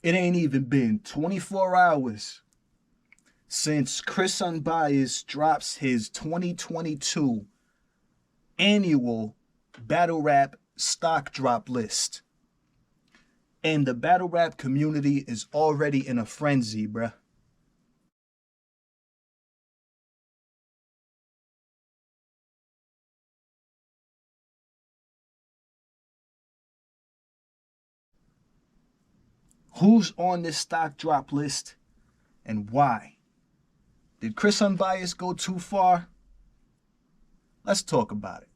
It ain't even been 24 hours since Chris Unbias drops his 2022 annual battle rap stock drop list. And the battle rap community is already in a frenzy, bruh. Who's on this stock drop list and why? Did Chris Unbias go too far? Let's talk about it.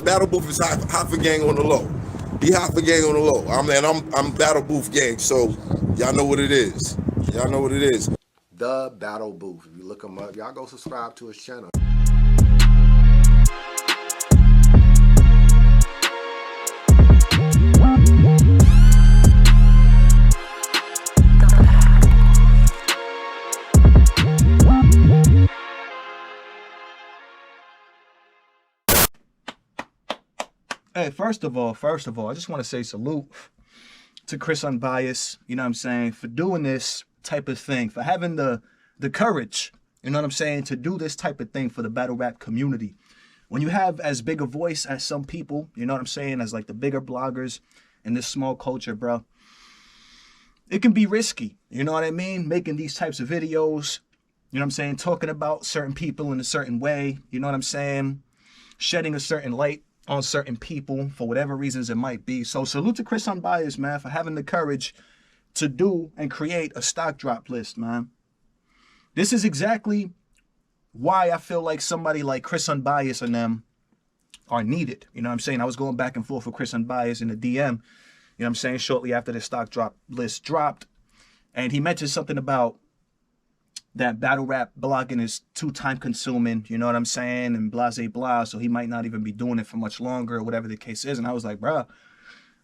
Battle Booth is hot for gang on the low. He hot for gang on the low. I'm Battle Booth gang, so y'all know what it is. Y'all know what it is. The Battle Booth. If you look him up, y'all go subscribe to his channel. Hey, first of all, I just want to say salute to Chris Unbias, you know what I'm saying, for doing this type of thing, for having the courage, you know what I'm saying, to do this type of thing for the battle rap community. When you have as big a voice as some people, you know what I'm saying, as like the bigger bloggers in this small culture, bro, it can be risky, you know what I mean, making these types of videos, you know what I'm saying, talking about certain people in a certain way, you know what I'm saying, shedding a certain light on certain people for whatever reasons it might be. So salute to Chris Unbias, man, for having the courage to do and create a stock drop list, man. This is exactly why I feel like somebody like Chris Unbias and them are needed. You know what I'm saying? I was going back and forth with Chris Unbias in the DM, you know what I'm saying, shortly after the stock drop list dropped. And he mentioned something about that battle rap blogging is too time consuming, you know what I'm saying, and blah, blah, so he might not even be doing it for much longer or whatever the case is. And I was like, bruh,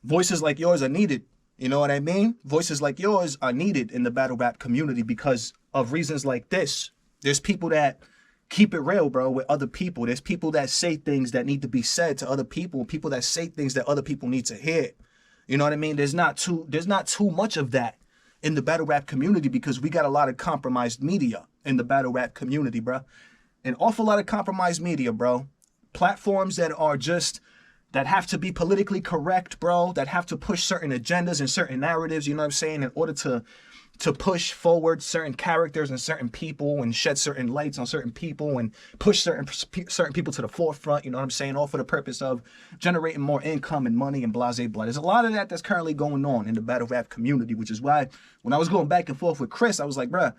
voices like yours are needed, you know what I mean? Voices like yours are needed in the battle rap community because of reasons like this. There's people that keep it real, bro, with other people. There's people that say things that need to be said to other people, people that say things that other people need to hear. You know what I mean? There's not too much of that in the battle rap community because we got a lot of compromised media in the battle rap community, bro. An awful lot of compromised media, bro. Platforms that are just, that have to be politically correct, bro, that have to push certain agendas and certain narratives, you know what I'm saying, in order to push forward certain characters and certain people and shed certain lights on certain people and push certain people to the forefront, you know what I'm saying, all for the purpose of generating more income and money and blah, blah. There's a lot of that that's currently going on in the battle rap community, which is why when I was going back and forth with Chris, I was like, bruh,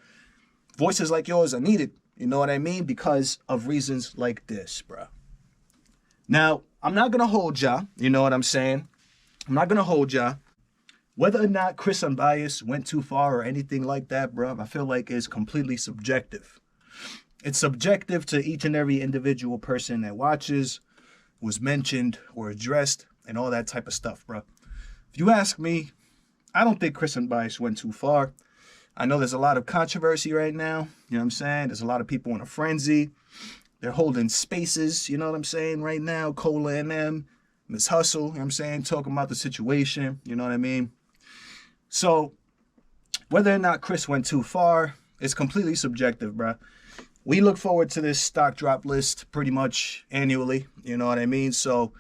voices like yours are needed, you know what I mean, because of reasons like this, bruh. Now, I'm not going to hold ya, you know what I'm saying? I'm not going to hold ya. Whether or not Chris Unbias went too far or anything like that, bro, I feel like it's completely subjective. It's subjective to each and every individual person that watches, was mentioned or addressed, and all that type of stuff, bro. If you ask me, I don't think Chris Unbias went too far. I know there's a lot of controversy right now, you know what I'm saying? There's a lot of people in a frenzy. They're holding spaces, you know what I'm saying, right now. Cola and them, Miss Hustle, you know what I'm saying, talking about the situation, you know what I mean? So, whether or not Chris went too far, it's completely subjective, bro. We look forward to this stock drop list pretty much annually, you know what I mean? So,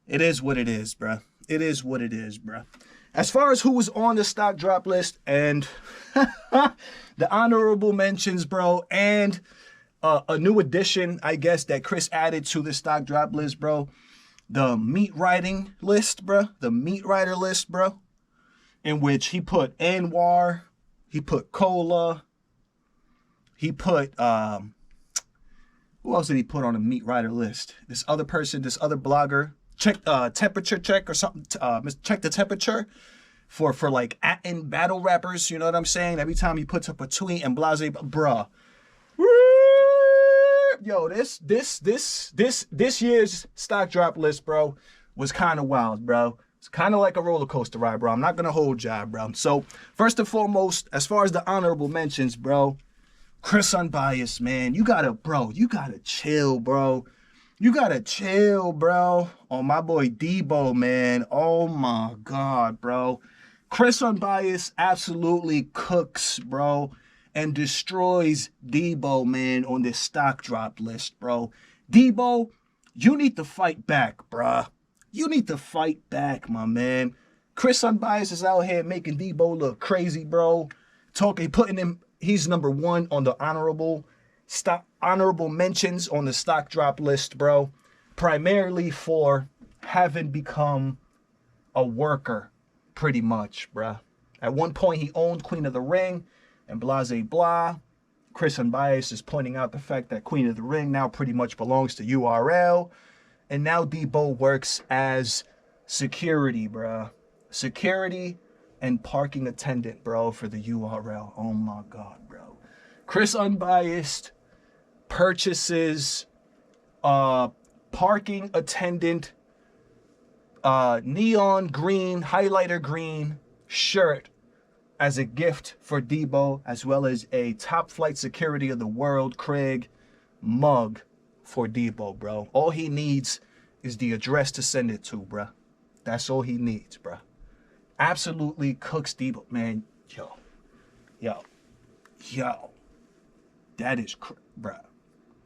it is what it is, bro. It is what it is, bro. As far as who was on the stock drop list and the honorable mentions, bro, and a new addition, I guess, that Chris added to the stock drop list, bro. The meat writing list, bro. The meat writer list, bro. In which he put Anwar, he put Cola, he put, who else did he put on the meat writer list? This other person, this other blogger, temperature check or something, check the temperature for like at-in battle rappers, you know what I'm saying? Every time he puts up a tweet and blase, bruh. Yo, this year's stock drop list, bro, was kind of wild, bro. It's kind of like a roller coaster ride, bro. I'm not going to hold y'all, bro. So, first and foremost, as far as the honorable mentions, bro, Chris Unbiased, man, you gotta chill, bro. You gotta chill, bro. On my boy Debo, man. Oh my God, bro. Chris Unbiased absolutely cooks, bro, and destroys Debo, man, on this stock drop list, bro. Debo, you need to fight back, bruh. You need to fight back, my man. Chris Unbiased is out here making Debo look crazy, bro. Putting him, he's number one on the honorable mentions on the stock drop list, bro. Primarily for having become a worker, pretty much, bruh. At one point, he owned Queen of the Ring and blase blah. Chris Unbiased is pointing out the fact that Queen of the Ring now pretty much belongs to URL. And now Debo works as security, bruh. Security and parking attendant, bro, for the URL. Oh my God, bro. Chris Unbiased purchases parking attendant neon green, highlighter green shirt as a gift for Debo, as well as a top flight security of the world, Craig, mug for Debo, bro. All he needs is the address to send it to, bro. That's all he needs, bro. Absolutely cooks Debo, man. Yo. That is, bro.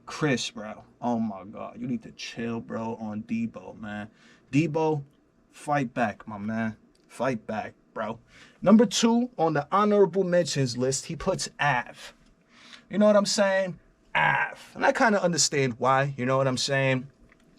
Chris, bro. Oh my God. You need to chill, bro, on Debo, man. Debo, fight back, my man. Fight back, bro. Number 2 on the honorable mentions list, he puts Av. You know what I'm saying? Av. And I kind of understand why. You know what I'm saying?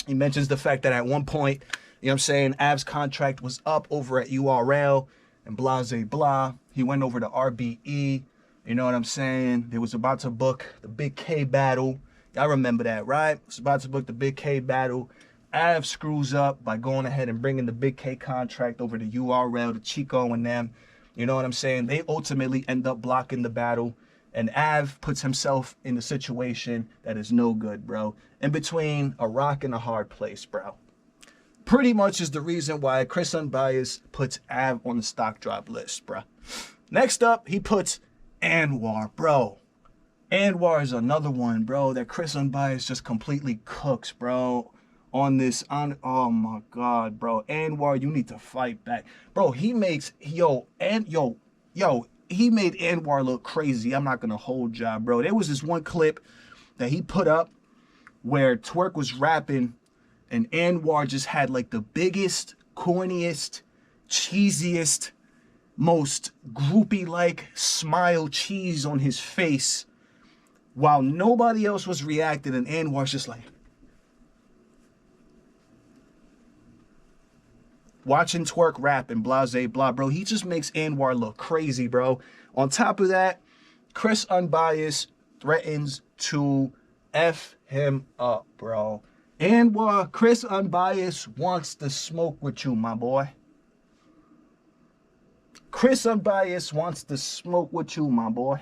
He mentions the fact that at one point, you know what I'm saying, Av's contract was up over at URL and blase blah. He went over to RBE. You know what I'm saying? They was about to book the Big K battle. Y'all remember that, right? Was about to book the Big K battle. Av screws up by going ahead and bringing the Big K contract over to URL, to Chico and them. You know what I'm saying? They ultimately end up blocking the battle. And Av puts himself in a situation that is no good, bro. In between a rock and a hard place, bro. Pretty much is the reason why Chris Unbiased puts Av on the stock drop list, bro. Next up, he puts Anwar, bro. Anwar is another one, bro, that Chris Unbiased just completely cooks, bro. On this, oh my God, bro. Anwar, you need to fight back. Bro, he makes, he made Anwar look crazy. I'm not going to hold y'all, bro. There was this one clip that he put up where Twerk was rapping and Anwar just had like the biggest, corniest, cheesiest, most groupie-like smile cheese on his face while nobody else was reacting, and Anwar's just like watching Twerk rap and blase blah, bro. He just makes Anwar look crazy, bro. On top of that, Chris Unbiased threatens to F him up, bro. Anwar, Chris Unbiased wants to smoke with you, my boy. Chris Unbiased wants to smoke with you, my boy.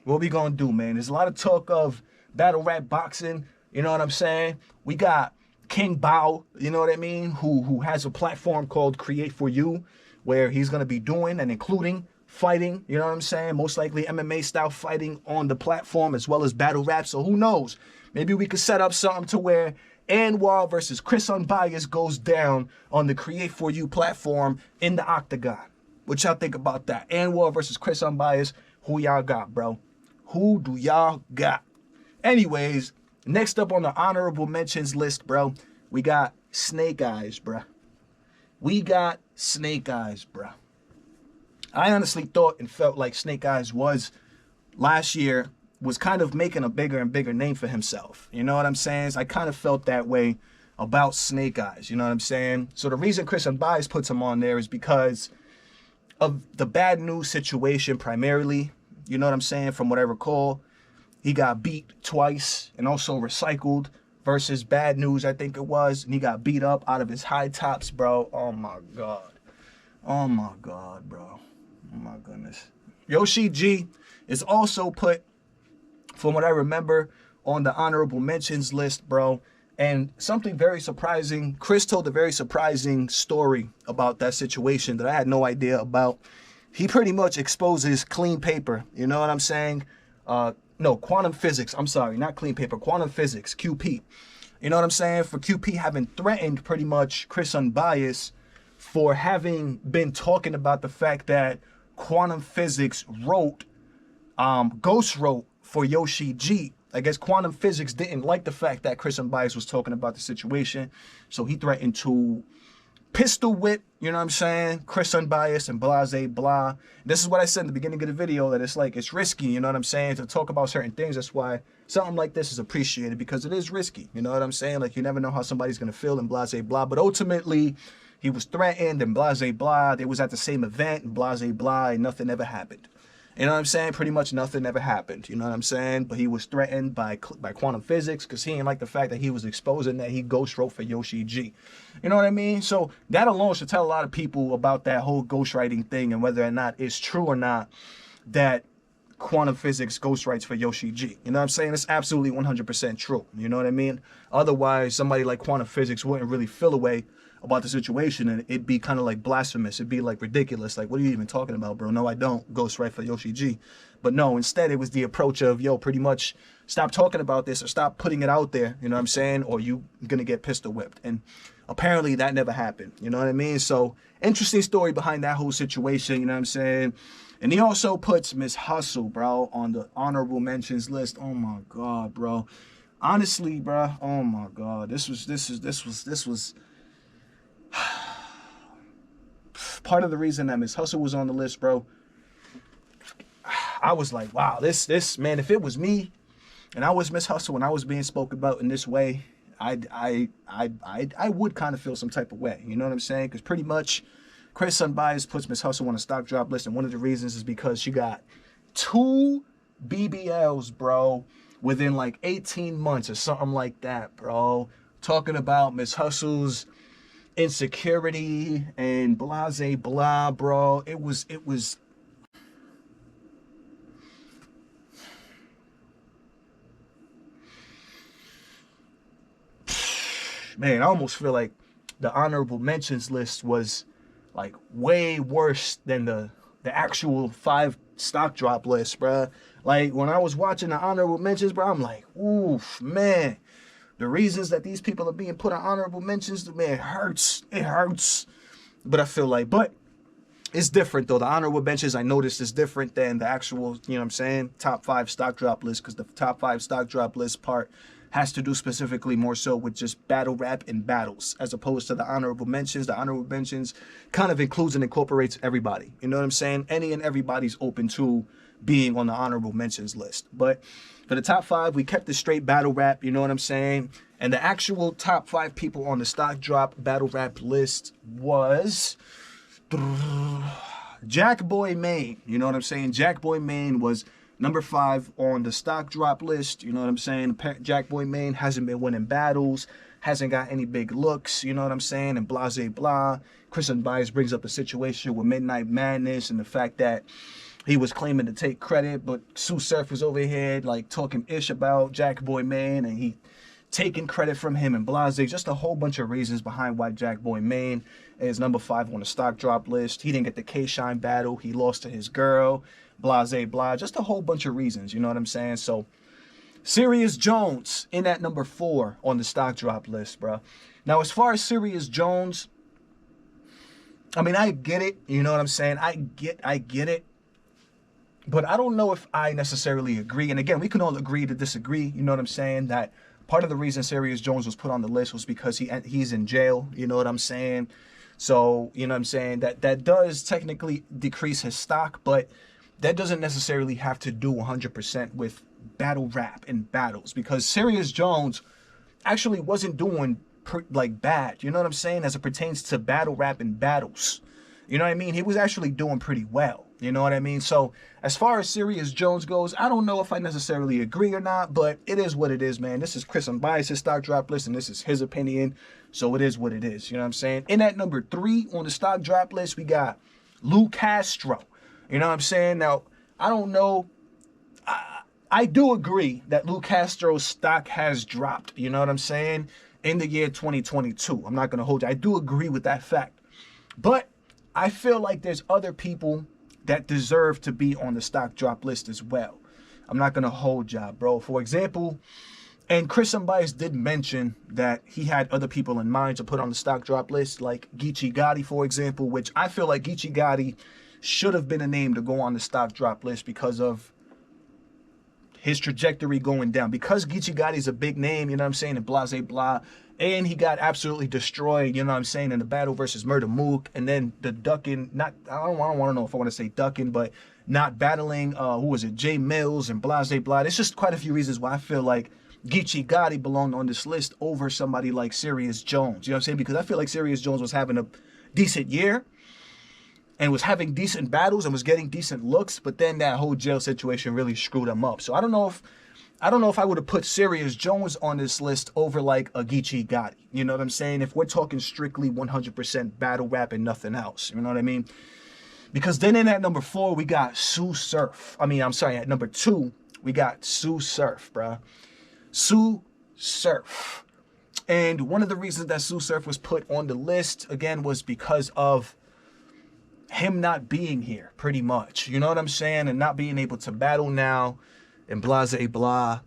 What we gonna do, man? There's a lot of talk of battle rap boxing. You know what I'm saying? We got King Bao, you know what I mean? Who has a platform called Create For You, where he's gonna be doing and including fighting, you know what I'm saying? Most likely MMA style fighting on the platform as well as battle rap. So who knows? Maybe we could set up something to where Anwar versus Chris Unbiased goes down on the Create For You platform in the octagon. What y'all think about that? Anwar versus Chris Unbiased. Who y'all got, bro? Who do y'all got? Anyways, next up on the honorable mentions list, bro, we got Snake Eyes, bro. We got Snake Eyes, bro. I honestly thought and felt like Snake Eyes last year was kind of making a bigger and bigger name for himself. You know what I'm saying? I kind of felt that way about Snake Eyes. You know what I'm saying? So the reason Chris Unbiased puts him on there is because of the bad news situation primarily. You know what I'm saying? From what I recall, he got beat twice and also recycled versus Bad News, I think it was. And he got beat up out of his high tops, bro. Oh my God. Oh my God, bro. Oh my goodness. Yoshi G is also put, from what I remember, on the honorable mentions list, bro, And something very surprising, Chris told a very surprising story about that situation that I had no idea about. He pretty much exposes clean paper, you know what I'm saying? No, quantum physics, I'm sorry, not clean paper, quantum physics, QP. You know what I'm saying? For QP having threatened pretty much Chris Unbias for having been talking about the fact that quantum physics ghost wrote for Yoshi G. I guess quantum physics didn't like the fact that Chris Unbias was talking about the situation. So he threatened to pistol whip, you know what I'm saying, Chris Unbias and blase blah. This is what I said in the beginning of the video, that it's like, it's risky, you know what I'm saying, to talk about certain things. That's why something like this is appreciated, because it is risky, you know what I'm saying? Like, you never know how somebody's gonna feel and blase blah. But ultimately, he was threatened and blase blah. They was at the same event and blase blah, and nothing ever happened. You know what I'm saying? Pretty much nothing ever happened. You know what I'm saying? But he was threatened by quantum physics because he didn't like the fact that he was exposing that he ghost wrote for Yoshi G. You know what I mean? So that alone should tell a lot of people about that whole ghostwriting thing and whether or not it's true or not that quantum physics ghostwrites for Yoshi G. You know what I'm saying? It's absolutely 100% true. You know what I mean? Otherwise, somebody like quantum physics wouldn't really feel away about the situation, and it'd be kind of like blasphemous. It'd be like ridiculous. Like, what are you even talking about, bro? No, I don't ghostwrite for Yoshi G. But no, instead it was the approach of, yo, pretty much stop talking about this or stop putting it out there, you know what I'm saying? Or you gonna get pistol whipped. And apparently that never happened, you know what I mean? So interesting story behind that whole situation, you know what I'm saying? And he also puts Miss Hustle, bro, on the honorable mentions list. Oh my God, bro. Honestly, bro, oh my God. This was part of the reason that Miss Hustle was on the list, bro. I was like, wow, this man, if it was me and I was Miss Hustle and I was being spoken about in this way, I would kind of feel some type of way. You know what I'm saying? Because pretty much Chris Unbiased puts Miss Hustle on a stock drop list, and one of the reasons is because she got 2 BBLs, bro, within like 18 months or something like that, bro. Talking about Miss Hustle's insecurity and blase blah, bro. It was man, I almost feel like the honorable mentions list was like way worse than the actual 5 stock drop list, bro. Like, when I was watching the honorable mentions, bro, I'm like, oof, man. The reasons that these people are being put on honorable mentions, man, it hurts. It hurts. But I feel like, but it's different though. The honorable mentions, I noticed, is different than the actual, you know what I'm saying, top 5 stock drop list, because the top 5 stock drop list part has to do specifically more so with just battle rap and battles, as opposed to the honorable mentions. The honorable mentions kind of includes and incorporates everybody. You know what I'm saying? Any and everybody's open to being on the honorable mentions list. But for the top 5, we kept the straight battle rap, you know what I'm saying? And the actual top 5 people on the stock drop battle rap list was Jack Boy Maine. You know what I'm saying? Jack Boy Maine was number 5 on the stock drop list. You know what I'm saying? Jack Boy Maine hasn't been winning battles, hasn't got any big looks, you know what I'm saying? And blase blah. Chris Unbiased brings up the situation with Midnight Madness and the fact that he was claiming to take credit, but Sue Surf was over here like talking ish about Jack Boy Maine, and he taking credit from him and blase. Just a whole bunch of reasons behind why Jack Boy Maine is number 5 on the stock drop list. He didn't get the K-Shine battle. He lost to his girl, blase blah. Just a whole bunch of reasons, you know what I'm saying? So Serious Jones in at number 4 on the stock drop list, bro. Now, as far as Serious Jones, I mean, I get it, you know what I'm saying? I get it. But I don't know if I necessarily agree. And again, we can all agree to disagree. You know what I'm saying? That part of the reason Serious Jones was put on the list was because he's in jail. You know what I'm saying? So, you know what I'm saying? That does technically decrease his stock, but that doesn't necessarily have to do 100% with battle rap and battles, because Serious Jones actually wasn't doing like bad. You know what I'm saying? As it pertains to battle rap and battles. You know what I mean? He was actually doing pretty well. You know what I mean? So as far as Serious Jones goes, I don't know if I necessarily agree or not, but it is what it is, man. This is Chris Unbiased stock drop list, and this is his opinion. So it is what it is. You know what I'm saying? In at number 3 on the stock drop list, we got Lou Castro. You know what I'm saying? Now, I don't know. I do agree that Lou Castro's stock has dropped. You know what I'm saying? In the year 2022. I'm not going to hold you. I do agree with that fact. But I feel like there's other people that deserve to be on the stock drop list as well. I'm not going to hold y'all, bro. For example, and Chris Unbias did mention that he had other people in mind to put on the stock drop list, like Geechee Gotti, for example, which I feel like Geechee Gotti should have been a name to go on the stock drop list because of his trajectory going down. Because Geechee Gotti's a big name, you know what I'm saying, and blah, blah, blah. And he got absolutely destroyed, you know what I'm saying, in the battle versus Murder Mook. And then the ducking, not, I don't want to know if I want to say ducking, but not battling, who was it, Jay Mills and blah, blah, blah. There's just quite a few reasons why I feel like Geechee Gotti belonged on this list over somebody like Serious Jones. You know what I'm saying? Because I feel like Serious Jones was having a decent year and was having decent battles and was getting decent looks, but then that whole jail situation really screwed him up. So I don't know if I would have put Serious Jones on this list over like a Geechee Gotti. You know what I'm saying? If we're talking strictly 100% battle rap and nothing else, you know what I mean? Because then in at number 4, we got Sue Surf. At number 2, we got Sue Surf, bruh. Sue Surf. And one of the reasons that Sue Surf was put on the list, again, was because of him not being here, pretty much. You know what I'm saying? And not being able to battle now and blah, blah, blah.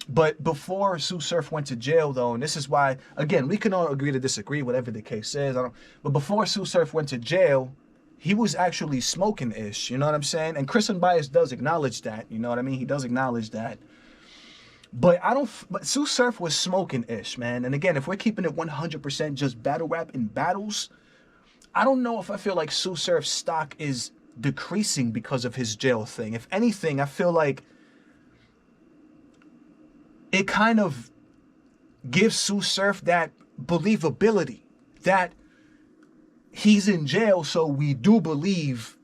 But before Sue Surf went to jail, though, and this is why, again, we can all agree to disagree, whatever the case is. But before Sue Surf went to jail, he was actually smoking-ish, you know what I'm saying? And Chris Unbias does acknowledge that, you know what I mean? He does acknowledge that. But Sue Surf was smoking-ish, man. And again, if we're keeping it 100% just battle rap in battles, I don't know if I feel like Sue Surf's stock is decreasing because of his jail thing. If anything, I feel like it kind of gives Sue Surf that believability that he's in jail, so we do believe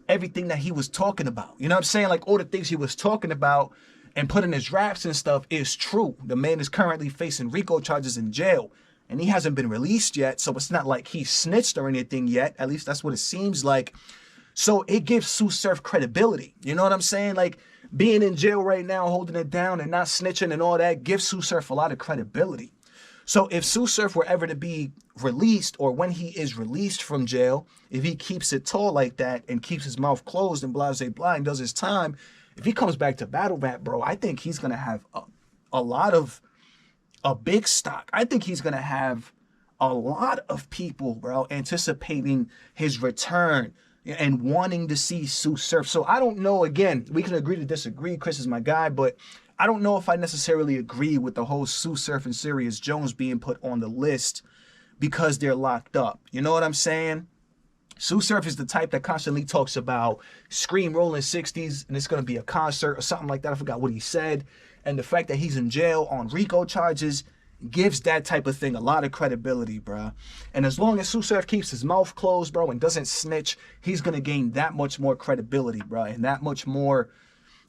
everything that he was talking about. You know what I'm saying? Like all the things he was talking about and putting his raps and stuff is true. The man is currently facing RICO charges in jail, and he hasn't been released yet, so it's not like he snitched or anything yet. At least that's what it seems like. So it gives Sue Surf credibility. You know what I'm saying? Like being in jail right now, holding it down and not snitching and all that gives Sue Surf a lot of credibility. So if Sue Surf were ever to be released, or when he is released from jail, if he keeps it tall like that and keeps his mouth closed and blah, blah, blah, and does his time, if he comes back to battle rap, bro, I think he's going to have a big stock. I think he's going to have a lot of people, bro, anticipating his return and wanting to see Sue Surf. So I don't know, again, we can agree to disagree. Chris is my guy, but I don't know if I necessarily agree with the whole Sue Surf and Serious Jones being put on the list because they're locked up. You know what I'm saying? Sue Surf is the type that constantly talks about Scream Rolling 60s and it's going to be a concert or something like that. I forgot what he said. And the fact that he's in jail on RICO charges gives that type of thing a lot of credibility, bro. And as long as Sue Surf keeps his mouth closed, bro, and doesn't snitch, he's going to gain that much more credibility, bro, and that much more,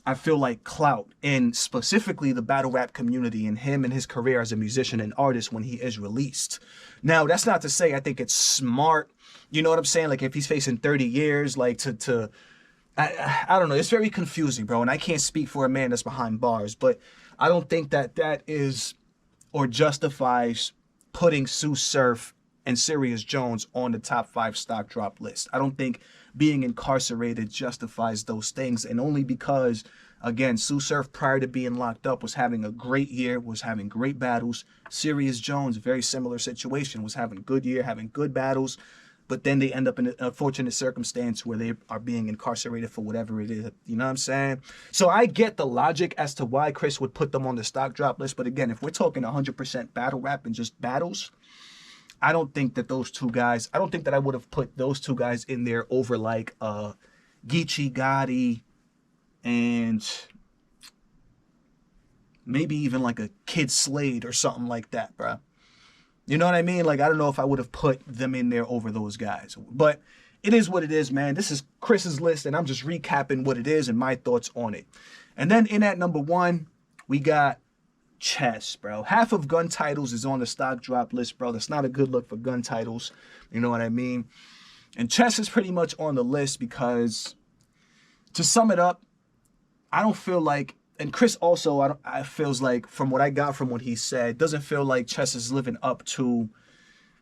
I feel like, clout in specifically the battle rap community and him and his career as a musician and artist when he is released. Now, that's not to say I think it's smart, you know what I'm saying? Like if he's facing 30 years, like I don't know. It's very confusing, bro. And I can't speak for a man that's behind bars, but I don't think that is or justifies putting Sue Surf and Serious Jones on the top 5 stock drop list. I don't think being incarcerated justifies those things. And only because, again, Sue Surf prior to being locked up was having a great year, was having great battles. Serious Jones, very similar situation, was having a good year, having good battles. But then they end up in an unfortunate circumstance where they are being incarcerated for whatever it is. You know what I'm saying? So I get the logic as to why Chris would put them on the stock drop list. But again, if we're talking 100% battle rap and just battles, I don't think that I would have put those two guys in there over like Geechee Gotti and maybe even like a Kid Slade or something like that, bro. You know what I mean? Like, I don't know if I would have put them in there over those guys. But it is what it is, man. This is Chris's list, and I'm just recapping what it is and my thoughts on it. And then in at number 1, we got Chess, bro. Half of gun titles is on the stock drop list, bro. That's not a good look for gun titles. You know what I mean? And Chess is pretty much on the list because, to sum it up, I don't feel like and Chris also, I feels like from what I got from what he said, doesn't feel like Chess is living up to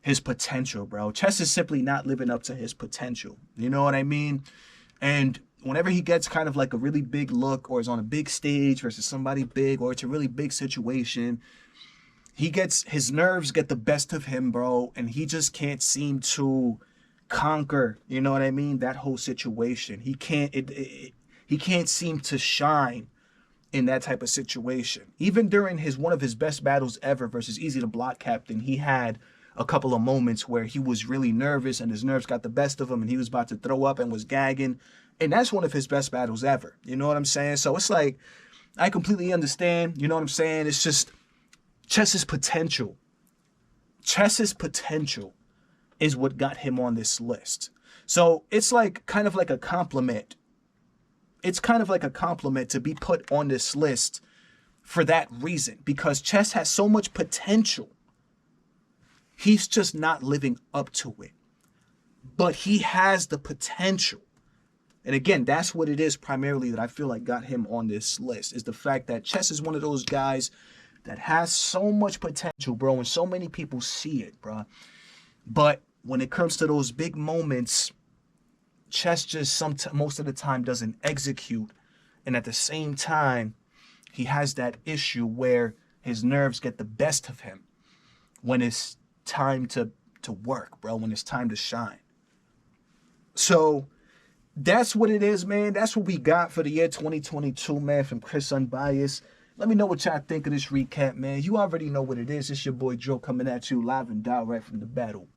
his potential, bro. Chess is simply not living up to his potential. You know what I mean? And whenever he gets kind of like a really big look or is on a big stage versus somebody big or it's a really big situation, his nerves get the best of him, bro, and he just can't seem to conquer, you know what I mean, that whole situation. He can't seem to shine in that type of situation. Even during one of his best battles ever versus Easy to Block Captain, he had a couple of moments where he was really nervous and his nerves got the best of him and he was about to throw up and was gagging. And that's one of his best battles ever. You know what I'm saying? So it's like, I completely understand. You know what I'm saying? It's just Chess's potential. Chess's potential is what got him on this list. So it's like kind of like a compliment. It's kind of like a compliment to be put on this list for that reason, because Chess has so much potential. He's just not living up to it. But he has the potential. And again, that's what it is primarily that I feel like got him on this list, is the fact that Chess is one of those guys that has so much potential, bro, and so many people see it, bro. But when it comes to those big moments, Chess just most of the time doesn't execute. And at the same time, he has that issue where his nerves get the best of him when it's time to work, bro, when it's time to shine. So that's what it is, man. That's what we got for the year 2022, man, from Chris Unbiased. Let me know what y'all think of this recap, man. You already know what it is. It's your boy Joe coming at you live and direct from the battle.